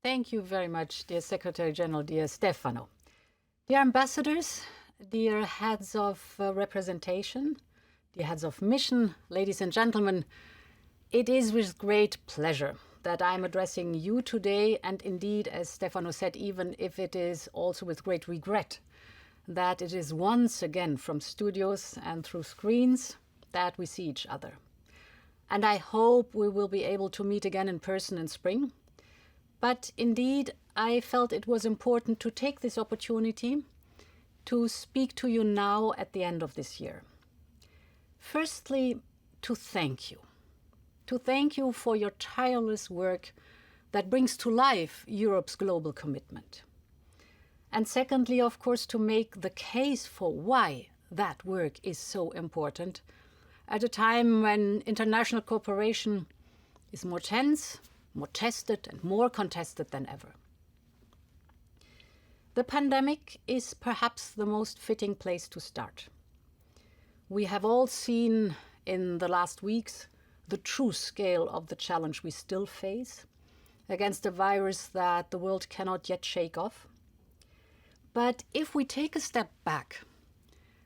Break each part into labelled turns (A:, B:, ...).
A: Thank you very much, dear Secretary General, dear Stefano. Dear ambassadors, dear heads of representation, dear heads of mission, ladies and gentlemen, it is with great pleasure that I'm addressing you today, and indeed, as Stefano said, even if it is also with great regret, that it is once again from studios and through screens that we see each other. And I hope we will be able to meet again in person in spring. But indeed, I felt it was important to take this opportunity to speak to you now at the end of this year. Firstly, to thank you. To thank you for your tireless work that brings to life Europe's global commitment. And secondly, of course, to make the case for why that work is so important at a time when international cooperation is more tense, more tested and more contested than ever. The pandemic is perhaps the most fitting place to start. We have all seen in the last weeks the true scale of the challenge we still face against a virus that the world cannot yet shake off. But if we take a step back,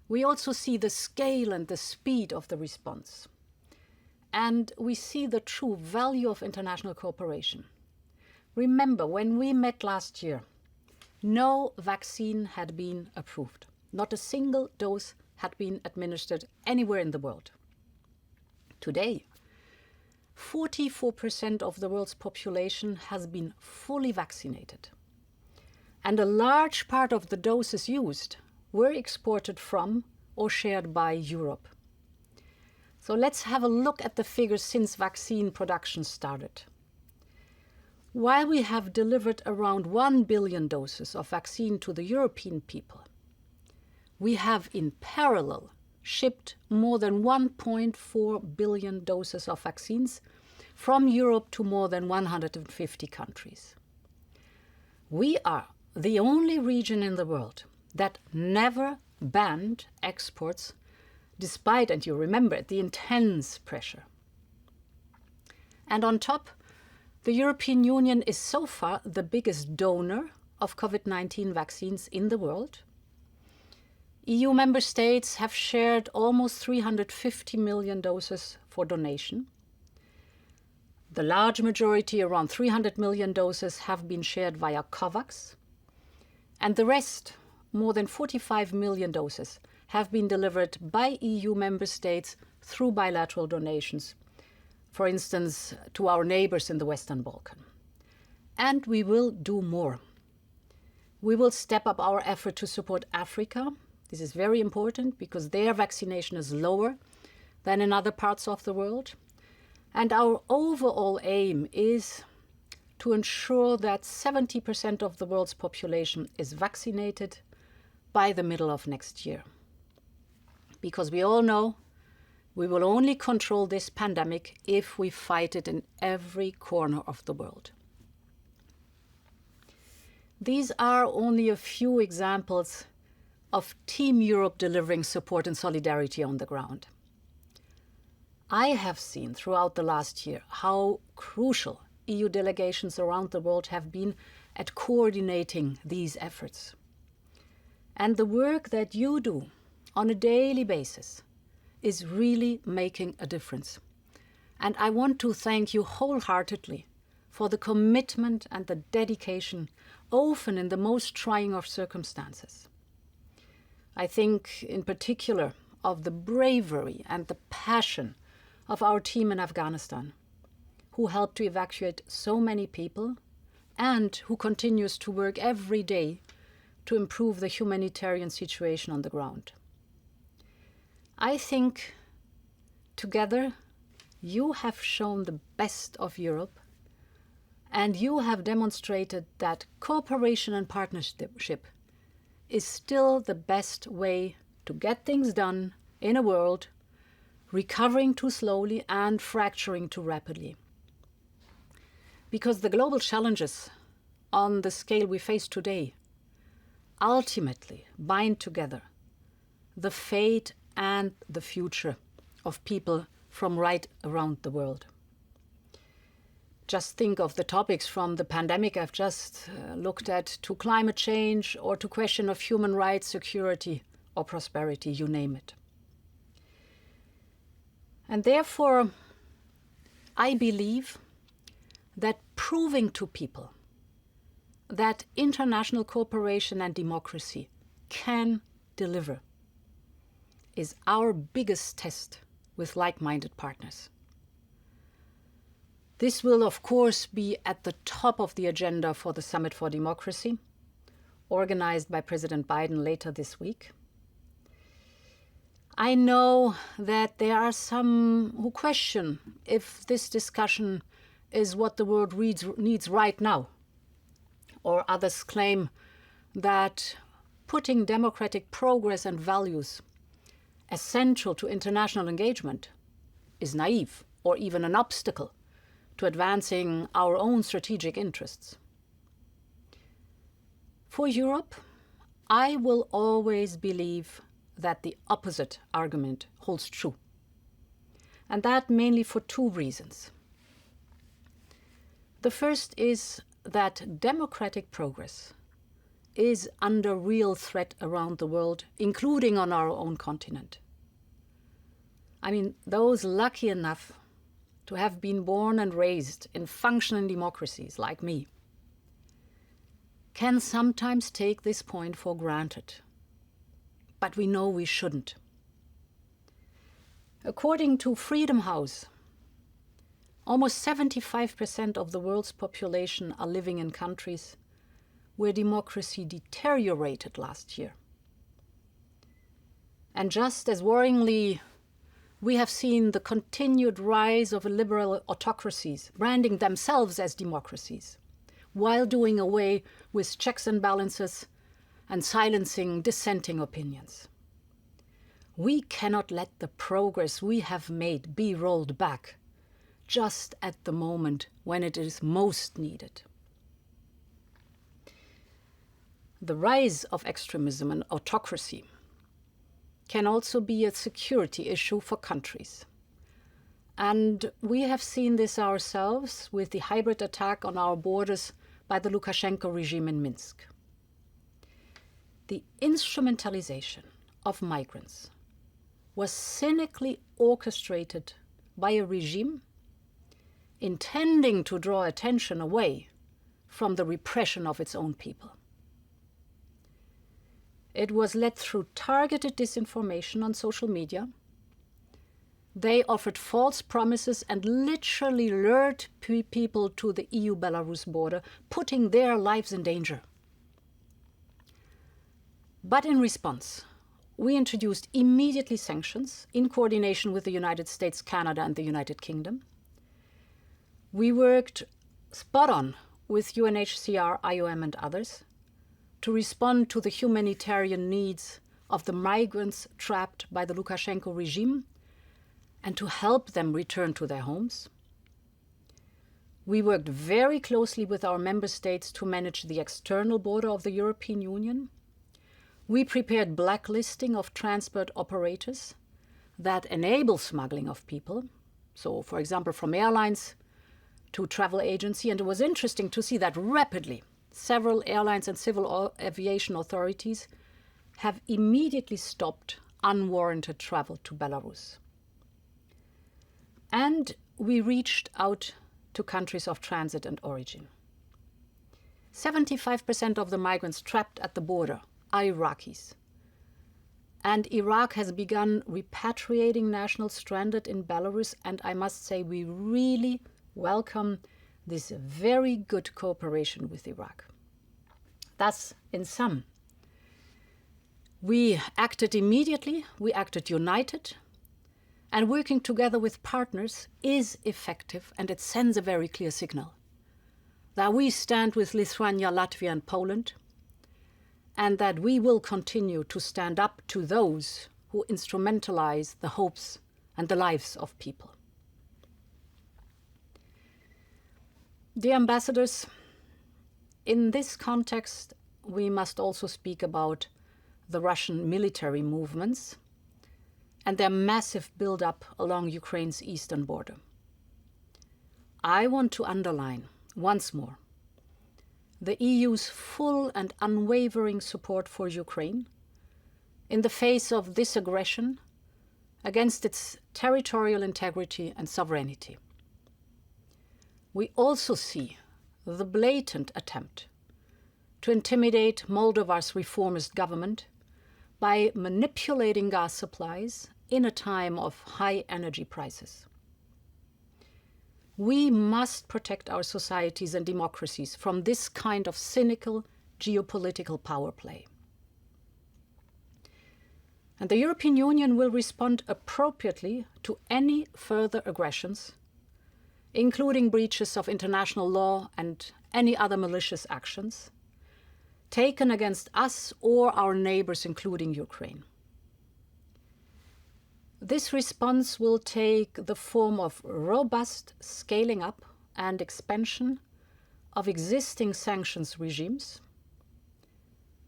A: we also see the scale and the speed of the response. And we see the true value of international cooperation. Remember, when we met last year, no vaccine had been approved. Not a single dose had been administered anywhere in the world. Today, 44% of the world's population has been fully vaccinated. And a large part of the doses used were exported from or shared by Europe. So let's have a look at the figures since vaccine production started. While we have delivered around 1 billion doses of vaccine to the European people, we have in parallel shipped more than 1.4 billion doses of vaccines from Europe to more than 150 countries. We are the only region in the world that never banned exports despite, and you remember it, the intense pressure. And on top, the European Union is so far the biggest donor of COVID-19 vaccines in the world. EU member states have shared almost 350 million doses for donation. The large majority, around 300 million doses, have been shared via COVAX. And the rest, more than 45 million doses, have been delivered by EU member states through bilateral donations, for instance, to our neighbors in the Western Balkans. And we will do more. We will step up our effort to support Africa. This is very important because their vaccination is lower than in other parts of the world. And our overall aim is to ensure that 70% of the world's population is vaccinated by the middle of next year. Because we all know we will only control this pandemic if we fight it in every corner of the world. These are only a few examples of Team Europe delivering support and solidarity on the ground. I have seen throughout the last year how crucial EU delegations around the world have been at coordinating these efforts. And the work that you do on a daily basis is really making a difference. And I want to thank you wholeheartedly for the commitment and the dedication, often in the most trying of circumstances. I think in particular of the bravery and the passion of our team in Afghanistan, who helped to evacuate so many people and who continues to work every day to improve the humanitarian situation on the ground. I think together you have shown the best of Europe, and you have demonstrated that cooperation and partnership is still the best way to get things done in a world recovering too slowly and fracturing too rapidly. Because the global challenges on the scale we face today ultimately bind together the fate and the future of people from right around the world. Just think of the topics from the pandemic I've just looked at, to climate change or to question of human rights, security or prosperity, you name it. And therefore, I believe that proving to people that international cooperation and democracy can deliver is our biggest test with like-minded partners. This will, of course, be at the top of the agenda for the Summit for Democracy, organized by President Biden later this week. I know that there are some who question if this discussion is what the world needs right now, or others claim that putting democratic progress and values essential to international engagement is naive or even an obstacle to advancing our own strategic interests. For Europe, I will always believe that the opposite argument holds true, and that mainly for two reasons. The first is that democratic progress is under real threat around the world, including on our own continent. I mean, those lucky enough to have been born and raised in functioning democracies like me can sometimes take this point for granted. But we know we shouldn't. According to Freedom House, almost 75% of the world's population are living in countries where democracy deteriorated last year. And just as worryingly, we have seen the continued rise of liberal autocracies branding themselves as democracies, while doing away with checks and balances and silencing dissenting opinions. We cannot let the progress we have made be rolled back just at the moment when it is most needed. The rise of extremism and autocracy can also be a security issue for countries. And we have seen this ourselves with the hybrid attack on our borders by the Lukashenko regime in Minsk. The instrumentalization of migrants was cynically orchestrated by a regime intending to draw attention away from the repression of its own people. It was led through targeted disinformation on social media. They offered false promises and literally lured people to the EU-Belarus border, putting their lives in danger. But in response, we introduced immediately sanctions in coordination with the United States, Canada, and the United Kingdom. We worked spot on with UNHCR, IOM, and others to respond to the humanitarian needs of the migrants trapped by the Lukashenko regime and to help them return to their homes. We worked very closely with our member states to manage the external border of the European Union. We prepared blacklisting of transport operators that enable smuggling of people. So, for example, from airlines to travel agency. And it was interesting to see that rapidly several airlines and civil aviation authorities have immediately stopped unwarranted travel to Belarus. And we reached out to countries of transit and origin. 75% of the migrants trapped at the border are Iraqis. And Iraq has begun repatriating nationals stranded in Belarus, and I must say we really welcome this very good cooperation with Iraq. Thus, in sum, we acted immediately, we acted united, and working together with partners is effective, and it sends a very clear signal that we stand with Lithuania, Latvia, and Poland, and that we will continue to stand up to those who instrumentalize the hopes and the lives of people. Dear ambassadors, in this context, we must also speak about the Russian military movements and their massive buildup along Ukraine's eastern border. I want to underline once more the EU's full and unwavering support for Ukraine in the face of this aggression against its territorial integrity and sovereignty. We also see the blatant attempt to intimidate Moldova's reformist government by manipulating gas supplies in a time of high energy prices. We must protect our societies and democracies from this kind of cynical geopolitical power play. And the European Union will respond appropriately to any further aggressions, including breaches of international law and any other malicious actions taken against us or our neighbors, including Ukraine. This response will take the form of robust scaling up and expansion of existing sanctions regimes.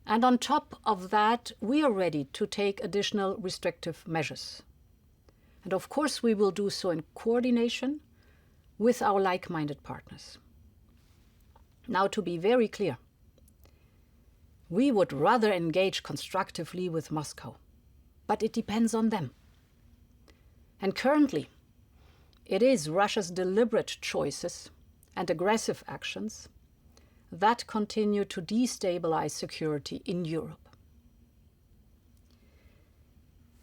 A: And on top of that, we are ready to take additional restrictive measures. And of course, we will do so in coordination with our like-minded partners. Now, to be very clear, we would rather engage constructively with Moscow, but it depends on them. And currently, it is Russia's deliberate choices and aggressive actions that continue to destabilize security in Europe.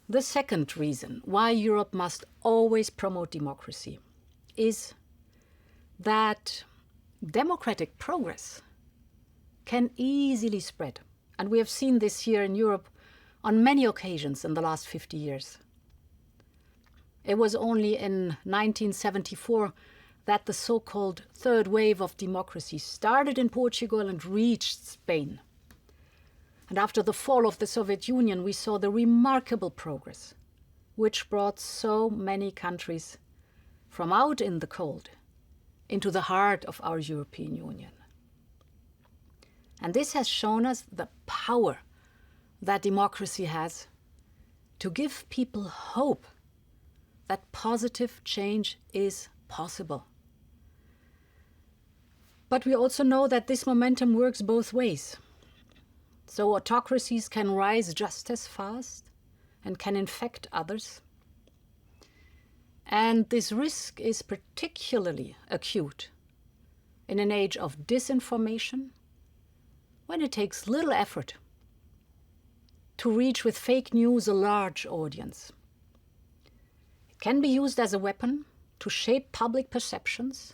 A: The second reason why Europe must always promote democracy is that democratic progress can easily spread. And we have seen this here in Europe on many occasions in the last 50 years. It was only in 1974 that the so-called third wave of democracy started in Portugal and reached Spain. And after the fall of the Soviet Union, we saw the remarkable progress, which brought so many countries from out in the cold into the heart of our European Union. And this has shown us the power that democracy has to give people hope that positive change is possible. But we also know that this momentum works both ways. So autocracies can rise just as fast and can infect others. And this risk is particularly acute in an age of disinformation, when it takes little effort to reach with fake news a large audience. It can be used as a weapon to shape public perceptions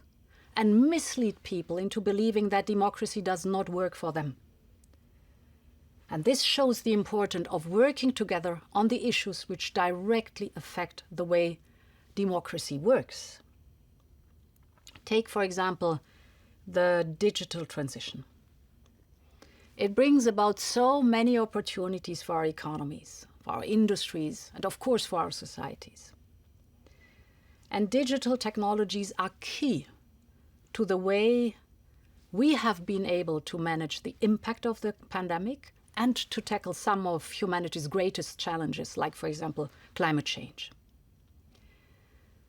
A: and mislead people into believing that democracy does not work for them. And this shows the importance of working together on the issues which directly affect the way democracy works. Take, for example, the digital transition. It brings about so many opportunities for our economies, for our industries, and of course for our societies. And digital technologies are key to the way we have been able to manage the impact of the pandemic and to tackle some of humanity's greatest challenges, like, for example, climate change.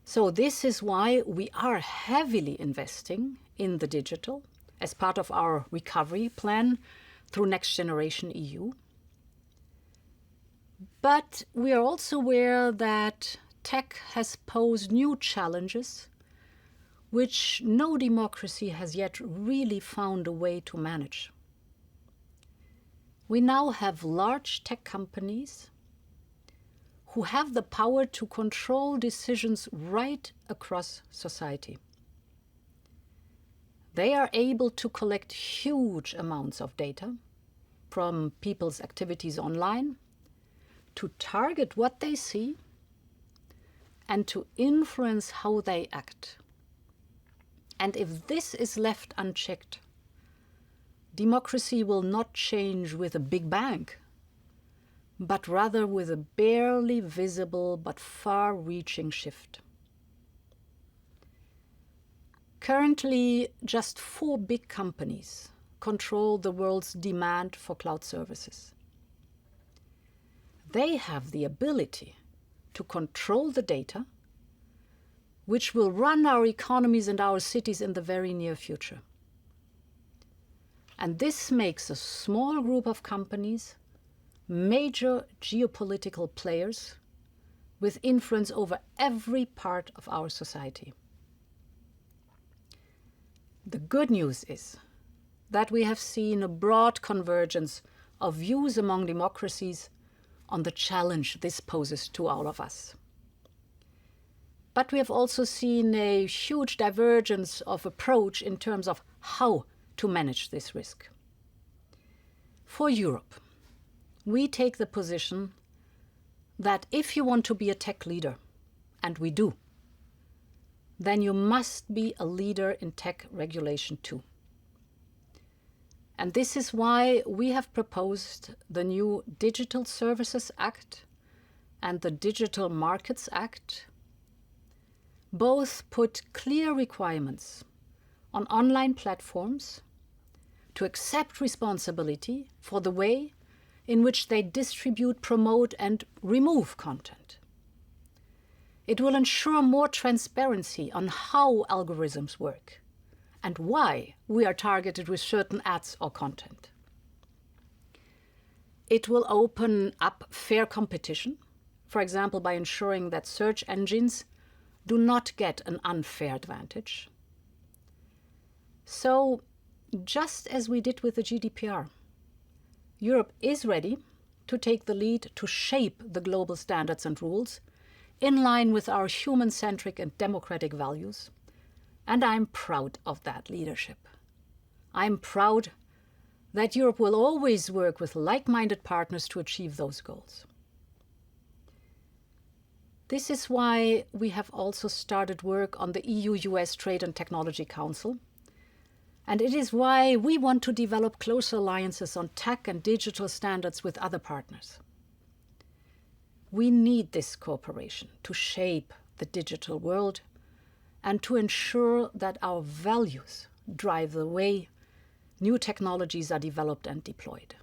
A: So this is why we are heavily investing in the digital as part of our recovery plan through Next Generation EU. But we are also aware that tech has posed new challenges which no democracy has yet really found a way to manage. We now have large tech companies who have the power to control decisions right across society. They are able to collect huge amounts of data from people's activities online, to target what they see, and to influence how they act. And if this is left unchecked, democracy will not change with a big bang, but rather with a barely visible but far-reaching shift. Currently, just 4 big companies control the world's demand for cloud services. They have the ability to control the data which will run our economies and our cities in the very near future. And this makes a small group of companies major geopolitical players with influence over every part of our society. The good news is that we have seen a broad convergence of views among democracies on the challenge this poses to all of us. But we have also seen a huge divergence of approach in terms of how to manage this risk. For Europe, we take the position that if you want to be a tech leader, and we do, then you must be a leader in tech regulation too. And this is why we have proposed the new Digital Services Act and the Digital Markets Act. Both put clear requirements on online platforms to accept responsibility for the way in which they distribute, promote, and remove content. It will ensure more transparency on how algorithms work and why we are targeted with certain ads or content. It will open up fair competition, for example, by ensuring that search engines do not get an unfair advantage. So, just as we did with the GDPR, Europe is ready to take the lead to shape the global standards and rules in line with our human-centric and democratic values. And I'm proud of that leadership. I'm proud that Europe will always work with like-minded partners to achieve those goals. This is why we have also started work on the EU-US Trade and Technology Council. And it is why we want to develop closer alliances on tech and digital standards with other partners. We need this cooperation to shape the digital world and to ensure that our values drive the way new technologies are developed and deployed.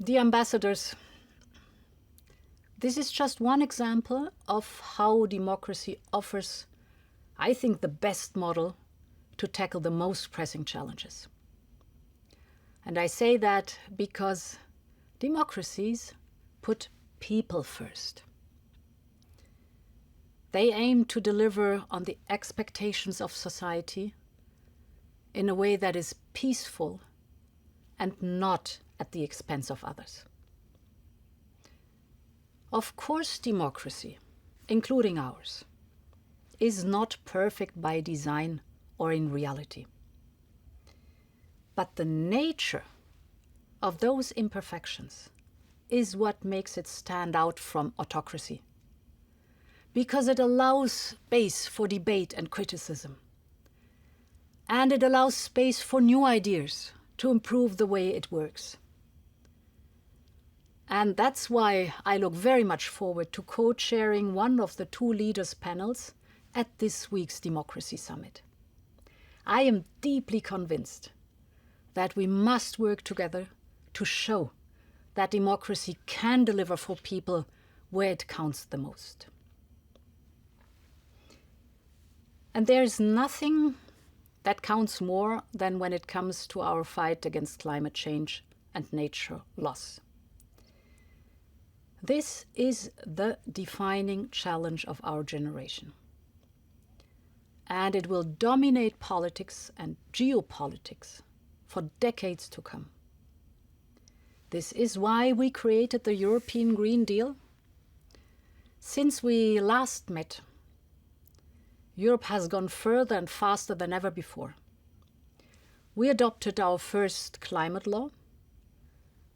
A: Dear ambassadors, this is just one example of how democracy offers, I think, the best model to tackle the most pressing challenges. And I say that because democracies put people first. They aim to deliver on the expectations of society in a way that is peaceful and not at the expense of others. Of course, democracy, including ours, is not perfect by design or in reality. But the nature of those imperfections is what makes it stand out from autocracy, because it allows space for debate and criticism, and it allows space for new ideas to improve the way it works. And that's why I look very much forward to co-chairing one of the two leaders' panels at this week's Democracy Summit. I am deeply convinced that we must work together to show that democracy can deliver for people where it counts the most. And there is nothing that counts more than when it comes to our fight against climate change and nature loss. This is the defining challenge of our generation. And it will dominate politics and geopolitics for decades to come. This is why we created the European Green Deal. Since we last met, Europe has gone further and faster than ever before. We adopted our first climate law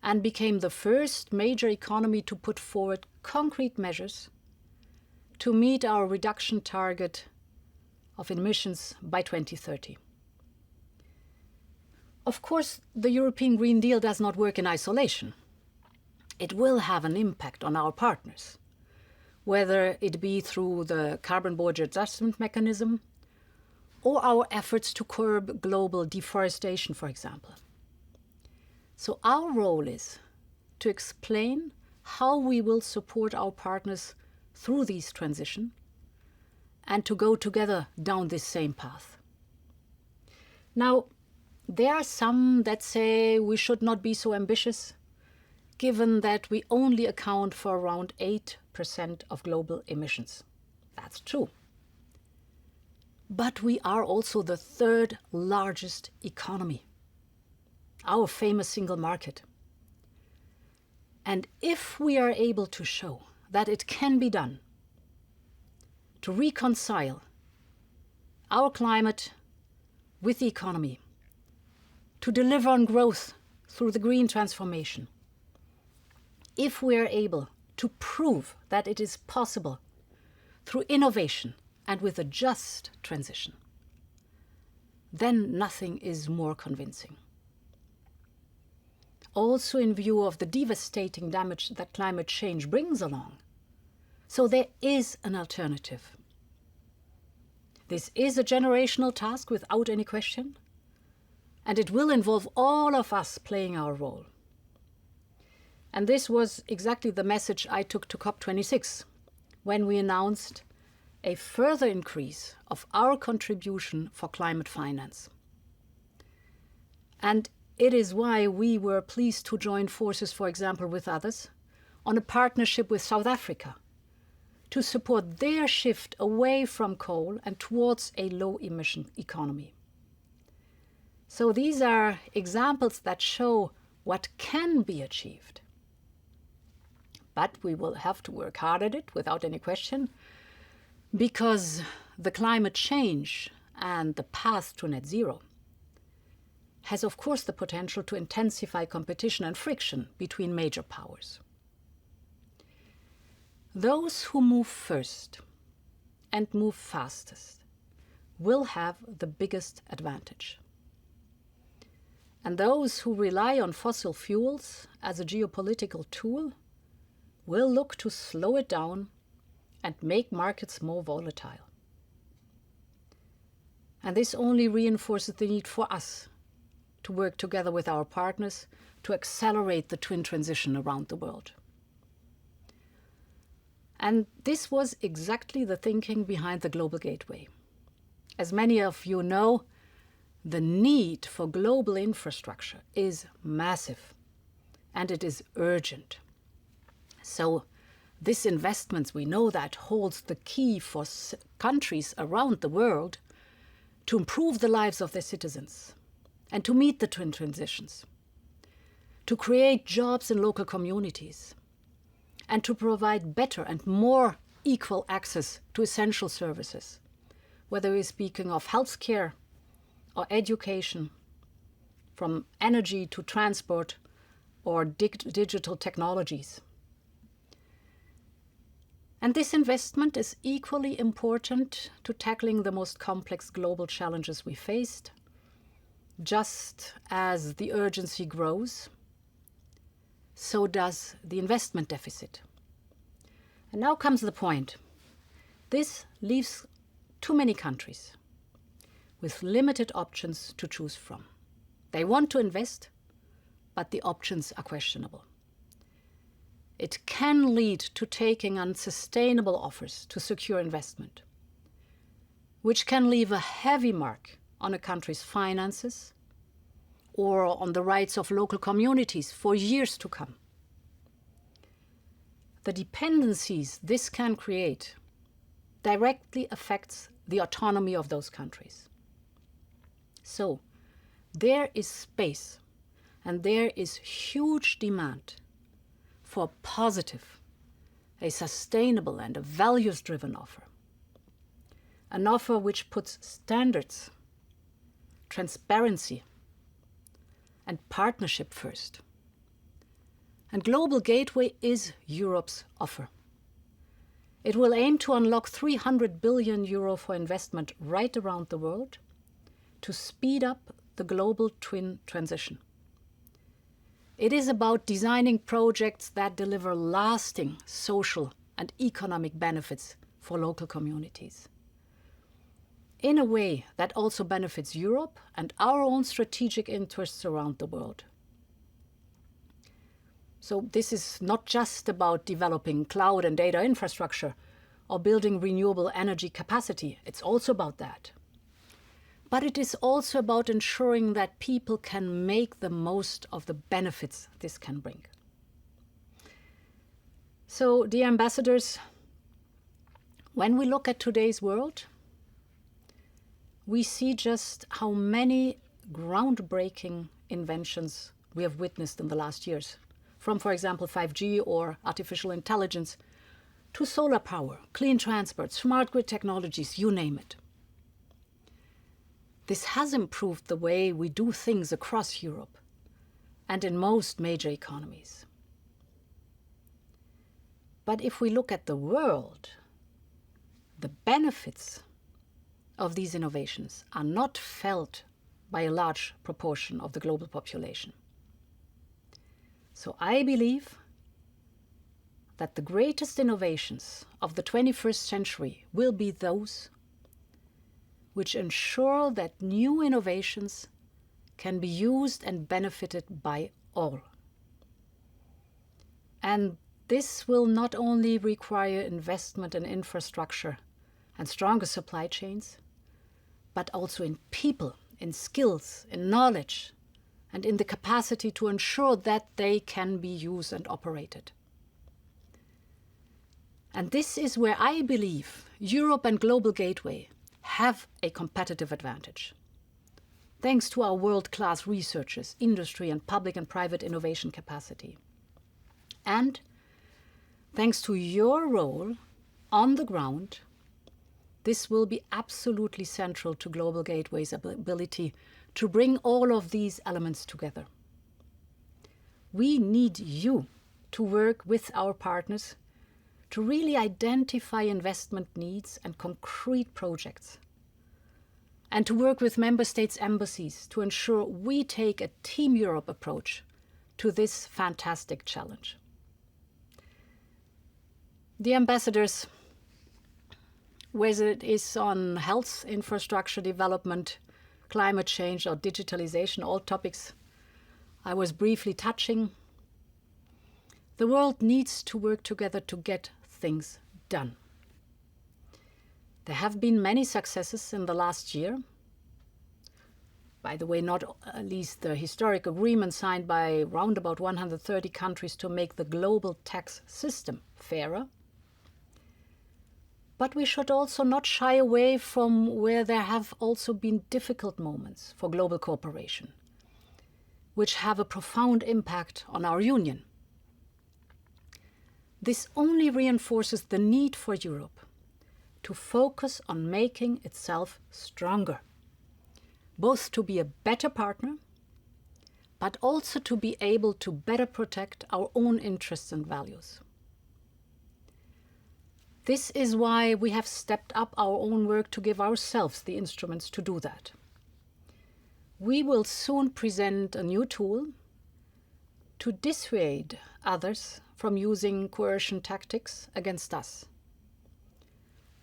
A: and became the first major economy to put forward concrete measures to meet our reduction target of emissions by 2030. Of course, the European Green Deal does not work in isolation. It will have an impact on our partners, whether it be through the Carbon Border Adjustment Mechanism or our efforts to curb global deforestation, for example. So our role is to explain how we will support our partners through these transition and to go together down this same path. Now, there are some that say we should not be so ambitious, given that we only account for around 8% of global emissions. That's true. But we are also the third largest economy, our famous single market. And if we are able to show that it can be done to reconcile our climate with the economy, to deliver on growth through the green transformation, if we are able to prove that it is possible through innovation and with a just transition, then nothing is more convincing. Also in view of the devastating damage that climate change brings along. So there is an alternative. This is a generational task without any question, and it will involve all of us playing our role. And this was exactly the message I took to COP26 when we announced a further increase of our contribution for climate finance. And it is why we were pleased to join forces, for example, with others, on a partnership with South Africa to support their shift away from coal and towards a low-emission economy. So these are examples that show what can be achieved. But we will have to work hard at it, without any question, because the climate change and the path to net zero has, of course, the potential to intensify competition and friction between major powers. Those who move first and move fastest will have the biggest advantage. And those who rely on fossil fuels as a geopolitical tool will look to slow it down and make markets more volatile. And this only reinforces the need for us to work together with our partners to accelerate the twin transition around the world. And this was exactly the thinking behind the Global Gateway. As many of you know, the need for global infrastructure is massive, and it is urgent. So this investment, we know that, holds the key for countries around the world to improve the lives of their citizens and to meet the twin transitions, to create jobs in local communities, and to provide better and more equal access to essential services, whether we're speaking of healthcare or education, from energy to transport or digital technologies. And this investment is equally important to tackling the most complex global challenges we faced. Just as the urgency grows, so does the investment deficit. And now comes the point. This leaves too many countries with limited options to choose from. They want to invest, but the options are questionable. It can lead to taking unsustainable offers to secure investment, which can leave a heavy mark on a country's finances or on the rights of local communities for years to come. The dependencies this can create directly affects the autonomy of those countries. So there is space and there is huge demand for a positive, a sustainable and a values-driven offer. An offer which puts standards, transparency, and partnership first. And Global Gateway is Europe's offer. It will aim to unlock 300 billion euro for investment right around the world to speed up the global twin transition. It is about designing projects that deliver lasting social and economic benefits for local communities, in a way that also benefits Europe and our own strategic interests around the world. So this is not just about developing cloud and data infrastructure or building renewable energy capacity. It's also about that. But it is also about ensuring that people can make the most of the benefits this can bring. So, dear ambassadors, when we look at today's world, we see just how many groundbreaking inventions we have witnessed in the last years, from, for example, 5G or artificial intelligence, to solar power, clean transport, smart grid technologies, you name it. This has improved the way we do things across Europe and in most major economies. But if we look at the world, the benefits of these innovations are not felt by a large proportion of the global population. So I believe that the greatest innovations of the 21st century will be those which ensure that new innovations can be used and benefited by all. And this will not only require investment in infrastructure and stronger supply chains, but also in people, in skills, in knowledge, and in the capacity to ensure that they can be used and operated. And this is where I believe Europe and Global Gateway have a competitive advantage. Thanks to our world-class researchers, industry, and public and private innovation capacity. And thanks to your role on the ground, this will be absolutely central to Global Gateway's ability to bring all of these elements together. We need you to work with our partners to really identify investment needs and concrete projects, and to work with member states' embassies to ensure we take a Team Europe approach to this fantastic challenge. The ambassadors, whether it is on health, infrastructure development, climate change or digitalization, all topics I was briefly touching, the world needs to work together to get things done. There have been many successes in the last year. By the way, not least the historic agreement signed by round about 130 countries to make the global tax system fairer. But we should also not shy away from where there have also been difficult moments for global cooperation, which have a profound impact on our union. This only reinforces the need for Europe to focus on making itself stronger, both to be a better partner, but also to be able to better protect our own interests and values. This is why we have stepped up our own work to give ourselves the instruments to do that. We will soon present a new tool to dissuade others from using coercion tactics against us.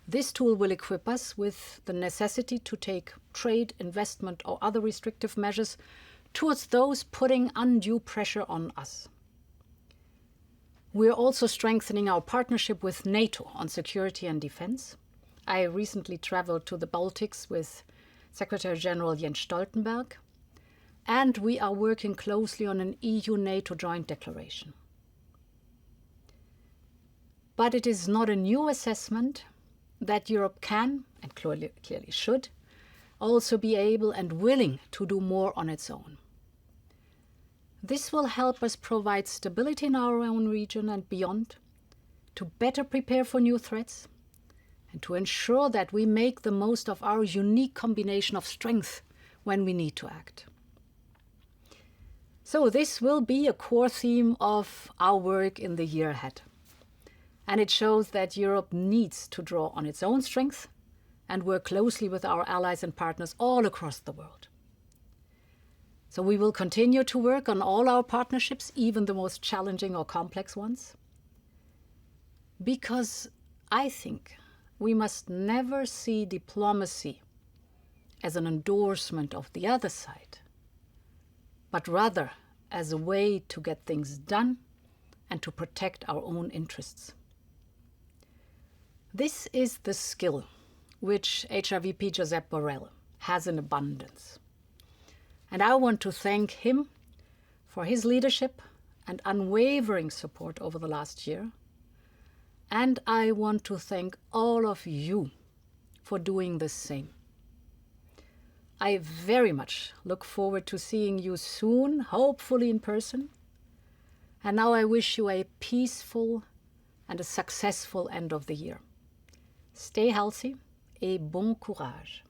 A: This tool will equip us with the necessity to take trade, investment, or other restrictive measures towards those putting undue pressure on us. We are also strengthening our partnership with NATO on security and defense. I recently traveled to the Baltics with Secretary General Jens Stoltenberg, and we are working closely on an EU-NATO joint declaration. But it is not a new assessment that Europe can, and clearly should, also be able and willing to do more on its own. This will help us provide stability in our own region and beyond, to better prepare for new threats, and to ensure that we make the most of our unique combination of strength when we need to act. So this will be a core theme of our work in the year ahead. And it shows that Europe needs to draw on its own strength and work closely with our allies and partners all across the world. So we will continue to work on all our partnerships, even the most challenging or complex ones, because I think we must never see diplomacy as an endorsement of the other side, but rather as a way to get things done and to protect our own interests. This is the skill which HRVP Josep Borrell has in abundance. And I want to thank him for his leadership and unwavering support over the last year. And I want to thank all of you for doing the same. I very much look forward to seeing you soon, hopefully in person. And now I wish you a peaceful and a successful end of the year. Stay healthy et bon courage.